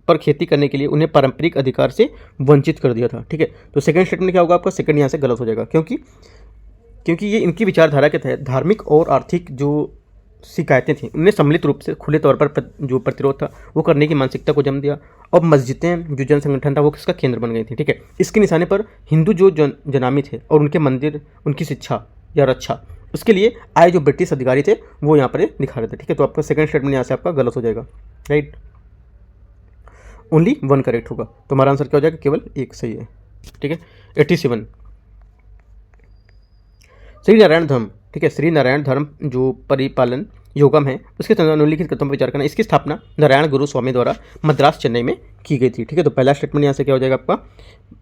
पर खेती करने के लिए उन्हें पारंपरिक अधिकार से वंचित कर दिया था। ठीक है, तो सेकंड स्टेटमेंट क्या होगा आपका? सेकंड यहाँ से गलत हो जाएगा, क्योंकि ये इनकी विचारधारा के तहत धार्मिक और आर्थिक जो शिकायतें थी उन्हें सम्मिलित रूप से खुले तौर पर जो प्रतिरोध था वो करने की मानसिकता को जन्म दिया। और मस्जिदें जो जन संगठन था वो किसका केंद्र बन गई थी। ठीक है, इसके निशाने पर हिंदू जो जनामी थे और उनके मंदिर, उनकी शिक्षा या रक्षा, उसके लिए आए जो ब्रिटिश अधिकारी थे वो यहाँ पर दिखा रहे थे। ठीक है, तो आपका सेकंड स्टेटमेंट यहाँ से आपका गलत हो जाएगा। राइट, ओनली 1 करेक्ट होगा, तो हमारा आंसर क्या हो जाएगा? केवल 1 सही है। ठीक है, 87, श्री नारायण धर्म। ठीक है, श्री नारायण धर्म जो परिपालन योगम है उसके निम्नलिखित कथनों पर विचार करना। इसकी स्थापना नारायण गुरु स्वामी द्वारा मद्रास चेन्नई में की गई थी। ठीक है, तो पहला स्टेटमेंट यहाँ से क्या हो जाएगा आपका?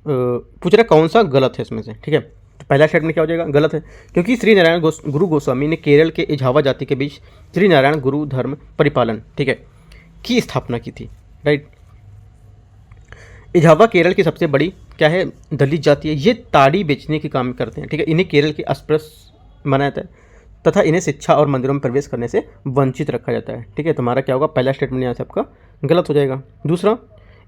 पूछ रहा कौन सा गलत है इसमें से। ठीक है, तो पहला स्टेटमेंट क्या हो जाएगा? गलत है, क्योंकि श्री नारायण गुरु गोस्वामी ने केरल के इझावा जाति के बीच श्री नारायण गुरु धर्म परिपालन, ठीक है, की स्थापना की थी। राइट, एझावा केरल की सबसे बड़ी क्या है, दलित जाति है। ये ताड़ी बेचने की काम करते हैं, ठीक है। इन्हें केरल की अस्पृश्य माना जाता है तथा इन्हें शिक्षा और मंदिरों में प्रवेश करने से वंचित रखा जाता है, ठीक है। तुम्हारा क्या होगा, पहला स्टेटमेंट यहाँ से आपका गलत हो जाएगा। दूसरा,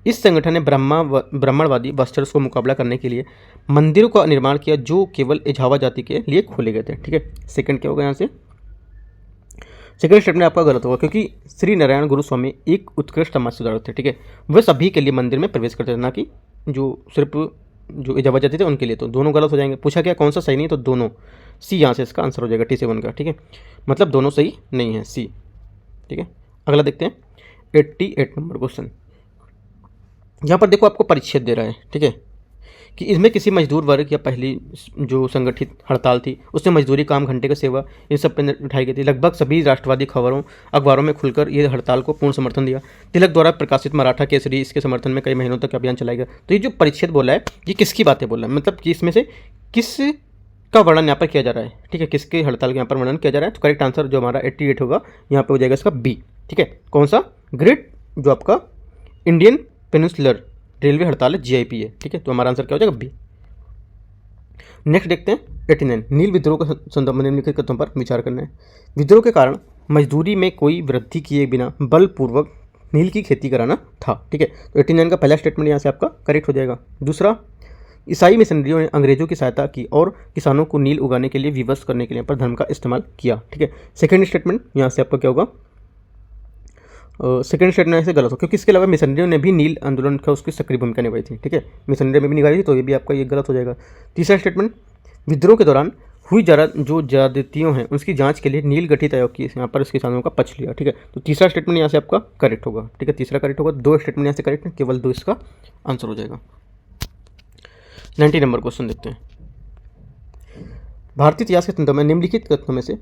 इस संगठन ने ब्राह्मणवादी बस्टर्स को मुकाबला करने के लिए मंदिरों का निर्माण किया जो केवल एझावा जाति के लिए खोले गए थे, ठीक है। सेकंड क्या होगा यहाँ से, सेकंड स्टेटमेंट आपका गलत होगा, क्योंकि श्री नारायण गुरु स्वामी एक उत्कृष्ट समाज सुधारक थे, ठीक है। वह सभी के लिए मंदिर में प्रवेश करते थे, ना कि जो सिर्फ जो एझावा जाति थे उनके लिए। तो दोनों गलत हो जाएंगे। पूछा क्या कौन सा सही नहीं, तो दोनों, सी यहाँ से इसका आंसर हो जाएगा T7 का, ठीक है। मतलब दोनों सही नहीं है, सी, ठीक है। अगला देखते हैं 88 नंबर क्वेश्चन। यहाँ पर देखो आपको परिच्छेद दे रहा है, ठीक है, कि इसमें किसी मजदूर वर्ग या पहली जो संगठित हड़ताल थी उसने मजदूरी, काम, घंटे का सेवा, इन सब पर उठाई गई थी। लगभग सभी राष्ट्रवादी अखबारों में खुलकर ये हड़ताल को पूर्ण समर्थन दिया। तिलक द्वारा प्रकाशित मराठा केसरी इसके समर्थन में कई महीनों तक अभियान चलाया गया। तो ये जो परिच्छेद बोला है ये किसकी बातें बोल रहा है, मतलब कि इसमें से किस का वर्णन यहाँ पर किया जा रहा है, ठीक है, किसके हड़ताल का यहाँ पर वर्णन किया जा रहा है। तो करेक्ट आंसर जो हमारा 88 होगा यहाँ पे हो जाएगा इसका बी, ठीक है। कौन सा, ग्रेट जो आपका इंडियन पेनिनसुलर रेलवे हड़ताल है, GIP है, ठीक है। तो हमारा आंसर क्या हो जाएगा बी। नेक्स्ट देखते हैं 89, नील विद्रोह के संदर्भ में निम्नलिखित कथनों पर विचार करना है। विद्रोह के कारण मजदूरी में कोई वृद्धि किए बिना बलपूर्वक नील की खेती कराना था, ठीक है। तो 89 का पहला स्टेटमेंट यहाँ से आपका करेक्ट हो जाएगा। दूसरा, ईसाई मिशनरियों ने अंग्रेजों की सहायता की और किसानों को नील उगाने के लिए विवश करने के लिए पर धर्म का इस्तेमाल किया, ठीक है। सेकंड स्टेटमेंट यहाँ से आपका क्या होगा, सेकंड स्टेटमेंट से गलत हो, क्योंकि इसके अलावा मिशनरियों ने भी नील आंदोलन का उसकी सक्रिय भूमिका निभाई थी, ठीक है। मिशनरी में भी निभाई थी, तो ये भी आपका ये गलत हो जाएगा। तीसरा स्टेटमेंट, विद्रोह के दौरान हुई जो ज्यादतियों हैं उसकी जांच के लिए नील गठित आयोग की यहाँ पर उसके किसानों का पक्ष लिया, ठीक है। तो तीसरा स्टेटमेंट यहाँ से आपका करेक्ट होगा, ठीक है, तीसरा करेक्ट होगा। दो स्टेटमेंट यहाँ से करेक्ट है, केवल दो इसका आंसर हो जाएगा। 90 नंबर क्वेश्चन देखते हैं। भारतीय इतिहास के संदर्भ में निम्नलिखित कथनों में से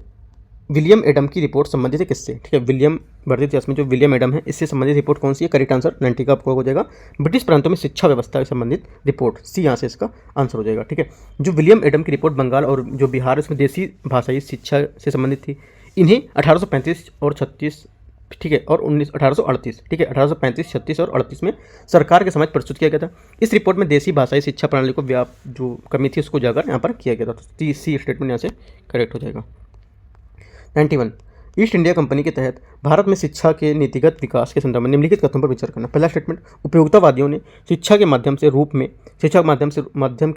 विलियम एडम की रिपोर्ट संबंधित है किससे, ठीक है। भारतीय इतिहास में जो विलियम एडम है इससे संबंधित रिपोर्ट कौन सी है, करेक्ट आंसर 90 का आपको हो जाएगा। ब्रिटिश प्रांतों में शिक्षा व्यवस्था से संबंधित रिपोर्ट, सी यहाँ से इसका आंसर हो जाएगा, ठीक है। जो विलियम एडम की रिपोर्ट बंगाल और जो बिहार इसमें देसी भाषाई शिक्षा से संबंधित थी, इन्हें 1835 और 36, ठीक है, और 1838, ठीक है, 1835, 36 और 38 में सरकार के समक्ष प्रस्तुत किया गया था। इस रिपोर्ट में देसी भाषाई शिक्षा प्रणाली को जो कमी थी उसको उजागर यहाँ पर किया गया था। तो सी स्टेटमेंट यहाँ से करेक्ट हो जाएगा। 91, ईस्ट इंडिया कंपनी के तहत भारत में शिक्षा के नीतिगत विकास के संदर्भ में निम्नलिखित कथनों पर विचार करना। पहला स्टेटमेंट, उपयोगितावादियों ने शिक्षा के माध्यम के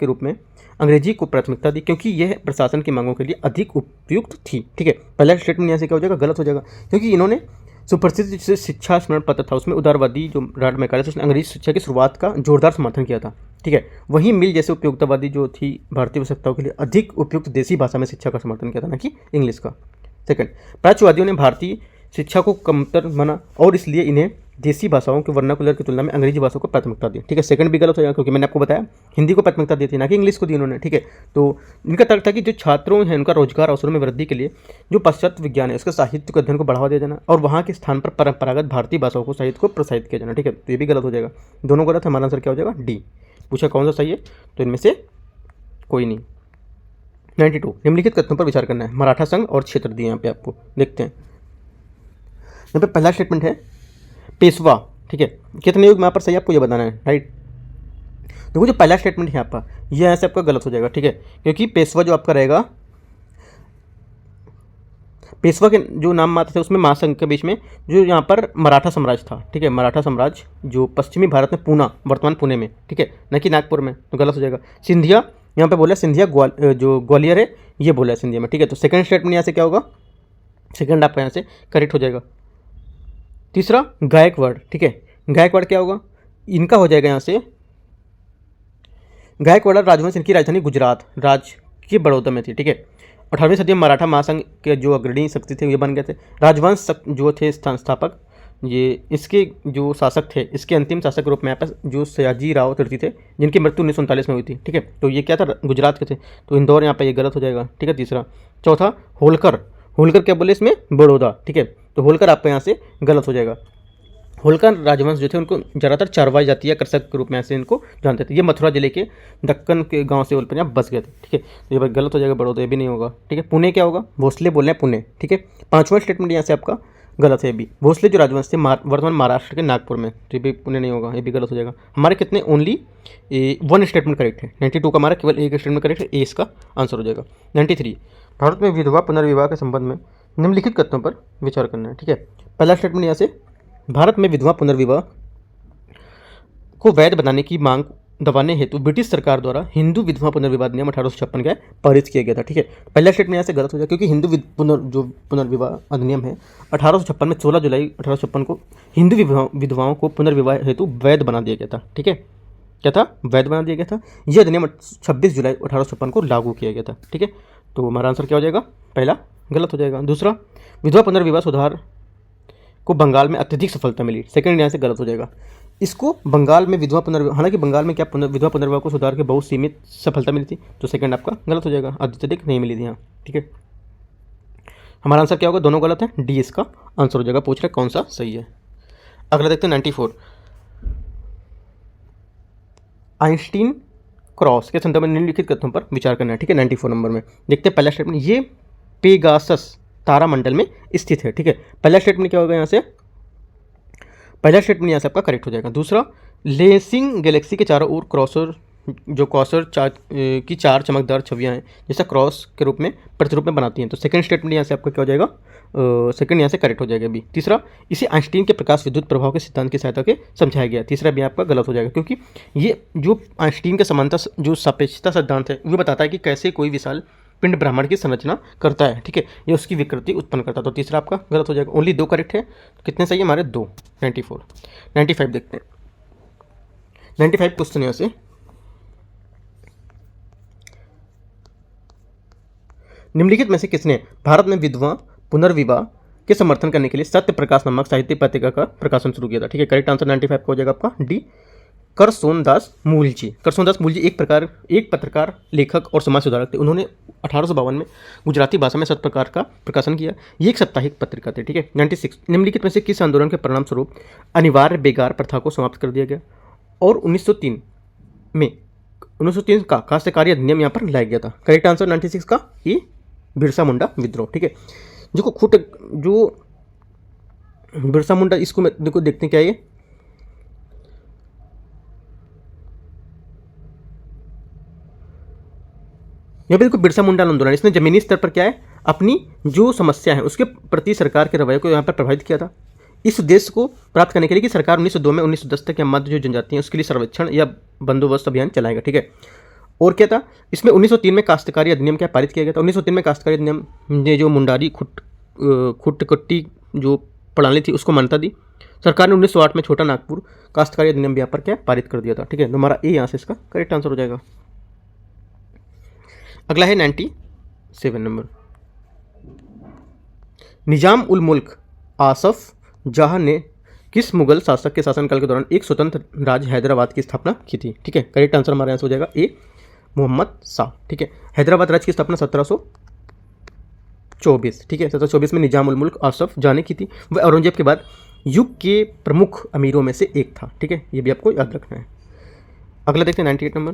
रूप में अंग्रेजी को प्राथमिकता दी क्योंकि यह प्रशासन की मांगों के लिए अधिक उपयुक्त थी, ठीक है। पहला स्टेटमेंट यहाँ से क्या हो जाएगा, गलत हो जाएगा, क्योंकि इन्होंने सुप्रसिद्ध शिक्षा स्मरण पत्र था उसमें उदारवादी जो लॉर्ड मैकाले थे उसने अंग्रेजी शिक्षा की शुरुआत का जोरदार समर्थन किया था, ठीक है। वहीं मिल जैसे उपयोगितावादी जो थी भारतीय आवश्यकताओं के लिए अधिक उपयुक्त देसी भाषा में शिक्षा का समर्थन किया था, ना कि इंग्लिश का। सेकंड, प्राच्यवादियों ने भारतीय शिक्षा को कमतर माना और इसलिए इन्हें देसी भाषाओं के वर्नाकुलर की तुलना में अंग्रेजी भाषा को प्राथमिकता दी, ठीक है। सेकंड भी गलत हो जाएगा क्योंकि मैंने आपको बताया हिंदी को प्राथमिकता दी थी, ना कि इंग्लिश को दी उन्होंने, ठीक है। तो इनका तर्क था कि जो छात्रों हैं उनका रोजगार अवसरों में वृद्धि के लिए जो पाश्चात्य विज्ञान है उसके साहित्य के अध्ययन को बढ़ावा दिया जाना और वहाँ के स्थान पर परंपरागत भारतीय भाषाओं को साहित्य को प्रोत्साहित किया जाना, ठीक है। तो ये भी गलत हो जाएगा, दोनों गलत है। हमारा आंसर क्या हो जाएगा, डी। पूछा कौन सा सही है, तो इनमें से कोई नहीं। 92, निम्नलिखित कथनों पर विचार करना है। मराठा संघ और क्षेत्र दिए यहाँ पे आपको, देखते हैं। यहाँ पे पहला स्टेटमेंट है पेशवा, ठीक है। कितने युग में यहाँ पर सही आपको ये बताना है, राइट। देखो जो पहला स्टेटमेंट है यहाँ पर ये यहाँ से आपका गलत हो जाएगा, ठीक है, क्योंकि पेशवा जो आपका रहेगा, पेशवा के जो नाम मात्र थे उसमें महासंघ के बीच में जो यहाँ पर मराठा साम्राज्य था, ठीक है। मराठा साम्राज्य जो पश्चिमी भारत में पूना, वर्तमान पुणे में, ठीक है, न कि नागपुर में, तो गलत हो जाएगा। सिंधिया यहाँ पे बोला, सिंधिया जो ग्वालियर है ये बोला है सिंधिया में, ठीक है। तो सेकंड स्टेटमेंट यहाँ से क्या होगा, सेकंड आपका यहाँ से करेक्ट हो जाएगा। तीसरा, गायकवाड़, ठीक है, गायकवाड़ क्या होगा, इनका हो जाएगा यहाँ से गायकवाड़ राजवंश, इनकी राजधानी गुजरात राज्य की बड़ौदा में थी, ठीक है। 18वीं सदी में मराठा महासंघ के जो अग्रणी शक्ति थे ये बन गए थे। राजवंश जो थे संस्थापक, ये इसके जो शासक थे, इसके अंतिम शासक के रूप में यहाँ पर जो सयाजी राव तृतीय थे जिनकी मृत्यु 1939 में हुई थी, ठीक है। तो ये क्या था, गुजरात के थे, तो इंदौर यहाँ पर ये गलत हो जाएगा, ठीक है, तीसरा। चौथा, होलकर, होलकर क्या बोले इसमें, बड़ौदा, ठीक है। तो होलकर आपका यहाँ से गलत हो जाएगा। होलकर राजवंश जो थे उनको ज़्यादातर चारवाई जाति या कृषक के रूप में ऐसे इनको जानते थे। ये मथुरा जिले के दक्कन के गांव से पंजाब बस गए थे, ठीक है। तो ये बात गलत हो जाएगा, बड़ौदा ये भी नहीं होगा, ठीक है। पुणे क्या होगा, भोसले बोल रहे हैं पुणे, ठीक है। पांचवा स्टेटमेंट यहाँ से आपका गलत है ये भी। भोसले जो राजवंश थे वर्तमान महाराष्ट्र के नागपुर में, तो ये भी पुणे नहीं होगा, ये भी गलत हो जाएगा। हमारे कितने ओनली 1 स्टेटमेंट करेक्ट है। 92 का हमारा केवल एक स्टेटमेंट करेक्ट है, ए इसका आंसर हो जाएगा। 93 भारत में विधवा पुनर्विवाह के संबंध में निम्नलिखित कथनों पर विचार करना है, ठीक है। पहला स्टेटमेंट यहाँ से, भारत में विधवा पुनर्विवाह को वैध बनाने की मांग दबाने हेतु ब्रिटिश सरकार द्वारा हिंदू विधवा पुनर्विवाह नियम 1856 का पारित किया गया था, ठीक है। पहला स्टेटमेंट यहाँ से गलत हो जाएगा, क्योंकि हिंदू पुनर्विवाह अधिनियम है 1856 में 16 जुलाई 1856 को हिंदू विधवाओं को पुनर्विवाह हेतु वैध बना दिया गया था, ठीक है। क्या था? वैध बना दिया गया था। यह अधिनियम 26 जुलाई 1856 को लागू किया गया था, ठीक है। तो हमारा आंसर क्या हो जाएगा? पहला गलत हो जाएगा। दूसरा, विधवा पुनर्विवाह सुधार को बंगाल में अत्यधिक सफलता मिली, सेकंड यहाँ से गलत हो जाएगा। इसको बंगाल में विधवा पुनर्विवाह, हालांकि बंगाल में क्या विधवा पुनर्विवाह को सुधार के बहुत सीमित सफलता मिली थी, तो सेकंड आपका गलत हो जाएगा, अत्यधिक नहीं मिली थी यहाँ, ठीक है। हमारा आंसर क्या होगा? दोनों गलत है, डी इसका आंसर हो जाएगा। पूछ रहे कौन सा सही है। अगला देखते हैं 94 आइंस्टीन क्रॉस के संदर्भ में निम्नलिखित कथनों पर विचार करना है, ठीक है। 94 नंबर में देखते हैं पहला स्टेटमेंट, ये पेगासस तारामंडल में स्थित है, ठीक है। पहला स्टेटमेंट क्या होगा यहाँ से? पहला स्टेटमेंट यहाँ से आपका करेक्ट हो जाएगा। दूसरा, लेसिंग गैलेक्सी के चारों ओर क्रॉसर की 4 चमकदार छवियां हैं, जैसा क्रॉस के रूप में प्रतिरूप में बनाती हैं, तो सेकंड स्टेटमेंट यहाँ से आपका क्या हो जाएगा? सेकंड यहाँ से करेक्ट हो जाएगा अभी। तीसरा, इसे आइंस्टीन के प्रकाश विद्युत प्रभाव के सिद्धांत की सहायता के समझाया गया, तीसरा भी आपका गलत हो जाएगा, क्योंकि ये जो आइंस्टीन का समानता जो सापेक्षता सिद्धांत है वो बताता है कि कैसे कोई विशाल पिंड ब्रह्मांड की संरचना करता है, ठीक है, ये उसकी विकृति उत्पन्न करता है, तो तीसरा आपका गलत हो जाएगा। ओनली 2 करेक्ट है, कितने सही है हमारे? 2। 94 95 देखते हैं। 95 क्वेश्चन यहाँ से, निम्नलिखित में से किसने भारत में विधवा पुनर्विवाह के समर्थन करने के लिए सत्य प्रकाश नामक साहित्य पत्रिका का प्रकाशन शुरू किया था, ठीक है। करेक्ट आंसर 95 का हो जाएगा आपका डी, करसोनदास मूलजी। करसोनदास मूलजी एक पत्रकार, लेखक और समाज सुधारक थे। उन्होंने 1852 में गुजराती भाषा में सत्य प्रकाश का प्रकाशन किया। ये एक साप्ताहिक पत्रिका थी, ठीक है। 96 निम्नलिखित में से किस आंदोलन के परिणाम स्वरूप अनिवार्य बेगार प्रथा को समाप्त कर दिया गया और 1903 का काश्तकारी अधिनियम यहाँ पर लाया गया था? करेक्ट आंसर 96 का ये बिरसा मुंडा विद्रोह, ठीक है। जो बिरसा मुंडा, इसको देखो देखते हैं क्या ये, यहाँ पे देखो बिरसा मुंडा आंदोलन, इसने जमीनी स्तर पर क्या है, अपनी जो समस्या है उसके प्रति सरकार के रवैये को यहाँ पर प्रभावित किया था। इस उद्देश्य को प्राप्त करने के लिए कि सरकार 1902 में 1910 तक के मध्य जो जनजाति हैं उसके लिए सर्वेक्षण या बंदोबस्त अभियान चलाएगा, ठीक है। और क्या था इसमें? 1903 में काश्तकारी अधिनियम क्या पारित किया गया था? 1903 में काश्तकारी अधिनियम ने जो मुंडारी खुटकट्टी जो प्रणाली थी उसको मान्यता दी। सरकार ने 1908 में छोटा नागपुर काश्तकारी अधिनियम भी यहाँ पर क्या पारित कर दिया था, ठीक है। तो हमारा ए यहाँ से इसका करेक्ट आंसर हो जाएगा। अगला है 97 नंबर, निजाम उल मुल्क आसफ जहां ने किस मुगल शासक के शासनकाल के दौरान एक स्वतंत्र राज्य हैदराबाद की स्थापना की थी, ठीक है। करेक्ट आंसर हमारा आंसर हो जाएगा ए, मोहम्मद शाह, ठीक है। हैदराबाद राज्य की स्थापना 1724, ठीक है, 1724 में निजाम उल मुल्क आसफ जहां ने की थी। वह औरंगजेब के बाद युग के प्रमुख अमीरों में से एक था, ठीक है, ये भी आपको याद रखना है। अगला देखते हैं 98 नंबर,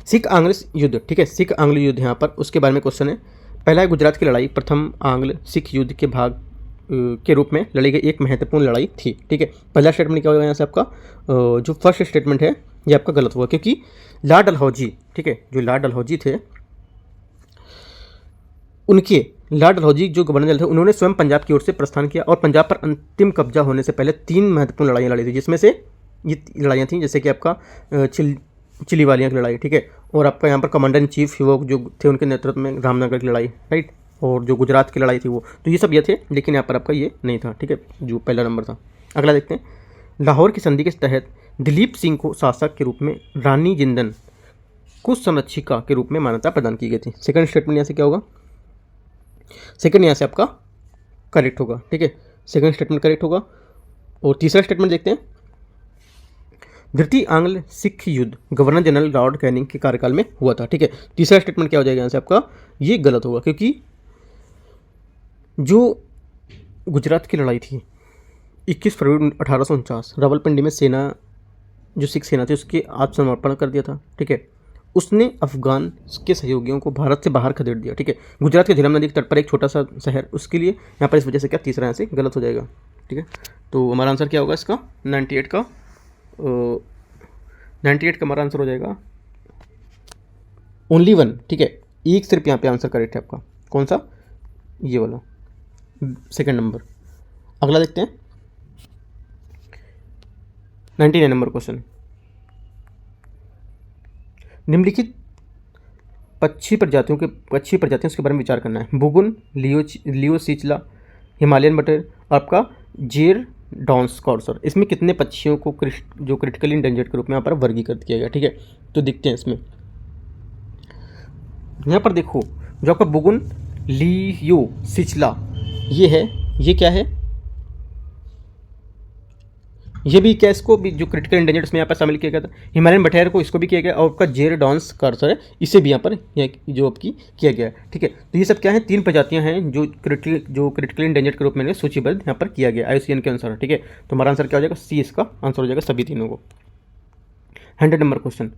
सिख आंग्ल युद्ध, ठीक है। सिख आंग्ल युद्ध यहाँ पर उसके बारे में क्वेश्चन है। पहला है गुजरात की लड़ाई, प्रथम आंग्ल सिख युद्ध के भाग के रूप में लड़ी गई एक महत्वपूर्ण लड़ाई थी, ठीक है। पहला स्टेटमेंट क्या होगा यहाँ से आपका? जो फर्स्ट स्टेटमेंट है ये आपका गलत हुआ, क्योंकि लॉर्ड डलहौजी, ठीक है, जो लॉर्ड डलहौजी थे लॉर्ड डलहौजी जो गवर्नर जनरल थे उन्होंने स्वयं पंजाब की ओर से प्रस्थान किया और पंजाब पर अंतिम कब्जा होने से पहले 3 महत्वपूर्ण लड़ाइयाँ लड़ी थी, जिसमें से ये लड़ाइयाँ थी जैसे कि आपका चिली वालियाँ की लड़ाई, ठीक है, और आपका यहाँ पर कमांडर इन चीफ वो जो थे उनके नेतृत्व में रामनगर की लड़ाई, राइट, और जो गुजरात की लड़ाई थी वो, तो ये सब ये थे, लेकिन यहाँ पर आपका ये नहीं था, ठीक है, जो पहला नंबर था। अगला देखते हैं, लाहौर की संधि के तहत दिलीप सिंह को शासक के रूप में रानी जिंदन को संरक्षिका के रूप में मान्यता प्रदान की गई थी। सेकंड स्टेटमेंट यहाँ से क्या होगा? सेकंड यहाँ से आपका करेक्ट होगा, ठीक है, सेकंड स्टेटमेंट करेक्ट होगा। और तीसरा स्टेटमेंट देखते हैं, द्वितीय आंग्ल सिख युद्ध गवर्नर जनरल लॉर्ड कैनिंग के कार्यकाल में हुआ था, ठीक है। तीसरा स्टेटमेंट क्या हो जाएगा यहाँ से आपका? ये गलत होगा, क्योंकि जो गुजरात की लड़ाई थी 21 फरवरी 1849 रावलपिंडी में सेना जो सिख सेना थी उसके आत्मसमर्पण कर दिया था, ठीक है, उसने अफगान के सहयोगियों को भारत से बाहर खदेड़ दिया। ठीक है, गुजरात के झेलम नदी के तट पर एक छोटा सा शहर, उसके लिए यहाँ पर इस वजह से क्या तीसरा यहाँ से गलत हो जाएगा। ठीक है, तो हमारा आंसर क्या होगा इसका 98 का 98 का हमारा आंसर हो जाएगा ओनली वन। ठीक है, एक सिर्फ यहाँ पे आंसर करेक्ट है आपका, कौन सा, ये वाला सेकंड नंबर। अगला देखते हैं 99 नंबर क्वेश्चन। निम्नलिखित पक्षी प्रजातियों उसके बारे में विचार करना है। बुगुन, लियो सिचला, हिमालयन बटेर, आपका जेर डॉन्स कॉर्सर। इसमें कितने पक्षियों को जो क्रिटिकली इंडेंजर्ड के रूप में यहाँ पर वर्गीकृत किया गया। ठीक है, तो देखते हैं इसमें। यहाँ पर देखो जो आपका बुगुन, लियो सिचला ये है, ये क्या है, ये भी क्या, इसको भी जो क्रिटिकल इंडेंजर्ड इसमें यहाँ पर शामिल किया गया था। हिमालयन बटेर को इसको भी किया गया, और आपका जेर डॉन्स कार्सर है, इसे भी यहाँ पर जो आपकी किया गया है। ठीक है, तो ये सब क्या है, 3 प्रजातियाँ हैं जो क्रिटिकल इंडेंजर्ड के रूप में सूचीबद्ध यहाँ पर किया गया IUCN के अनुसार। ठीक है, तो हमारा आंसर क्या हो जाएगा, सी इसका आंसर हो जाएगा सभी तीनों को। 100 नंबर क्वेश्चन।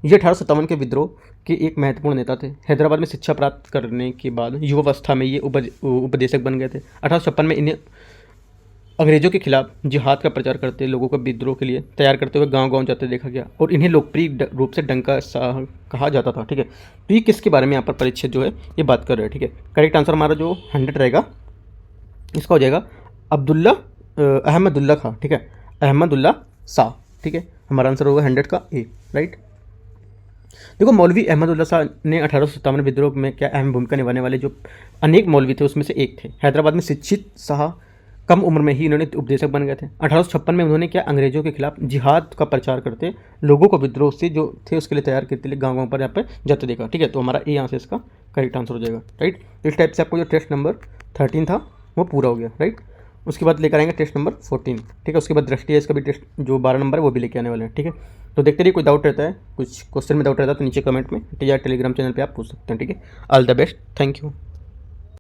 ये 1857 के विद्रोह के एक महत्वपूर्ण नेता थे। हैदराबाद में शिक्षा प्राप्त करने के बाद युवावस्था में ये उपदेशक बन गए थे। 1856 में इन्हें अंग्रेजों के खिलाफ जिहाद का प्रचार करते, लोगों को विद्रोह के लिए तैयार करते हुए गांव-गांव जाते देखा गया, और इन्हें लोकप्रिय रूप से डंका साह कहा जाता था। ठीक है, तो ये किसके बारे में यहाँ पर परीक्षित जो है ये बात कर रहे हैं। ठीक है, करेक्ट आंसर हमारा जो 100 रहेगा इसका हो जाएगा अहमदुल्ला खां। ठीक है, अहमदुल्ला शाह। ठीक है, हमारा आंसर होगा 100 का ए, राइट। देखो मौलवी अहमदुल्ला शाह ने 1857 विद्रोह में क्या अहम भूमिका निभाने वाले जो अनेक मौलवी थे उसमें से एक थे। हैदराबाद में शिक्षित शाह कम उम्र में ही इन्होंने उपदेशक बन गए थे। 1856 में उन्होंने क्या अंग्रेजों के खिलाफ जिहाद का प्रचार करते, लोगों को विद्रोह से जो थे उसके लिए तैयार करते लिए गाँव पर यहाँ पर जाते देखा। ठीक है, तो हमारा ए यहाँ से इसका करेक्ट आंसर हो जाएगा, राइट। इस टाइप से आपको जो टेस्ट नंबर 13 था वो पूरा हो गया, राइट। उसके बाद लेकर आएंगे टेस्ट नंबर 14। ठीक है, उसके बाद दृष्टि है इसका भी टेस्ट जो 12 नंबर है वो भी लेके आने वाले हैं। ठीक है, तो देखते रहिए, कोई डाउट रहता है, कुछ क्वेश्चन में डाउट रहता है तो नीचे कमेंट में या टेलीग्राम चैनल पे आप पूछ सकते हैं। ठीक है, all the best, thank you.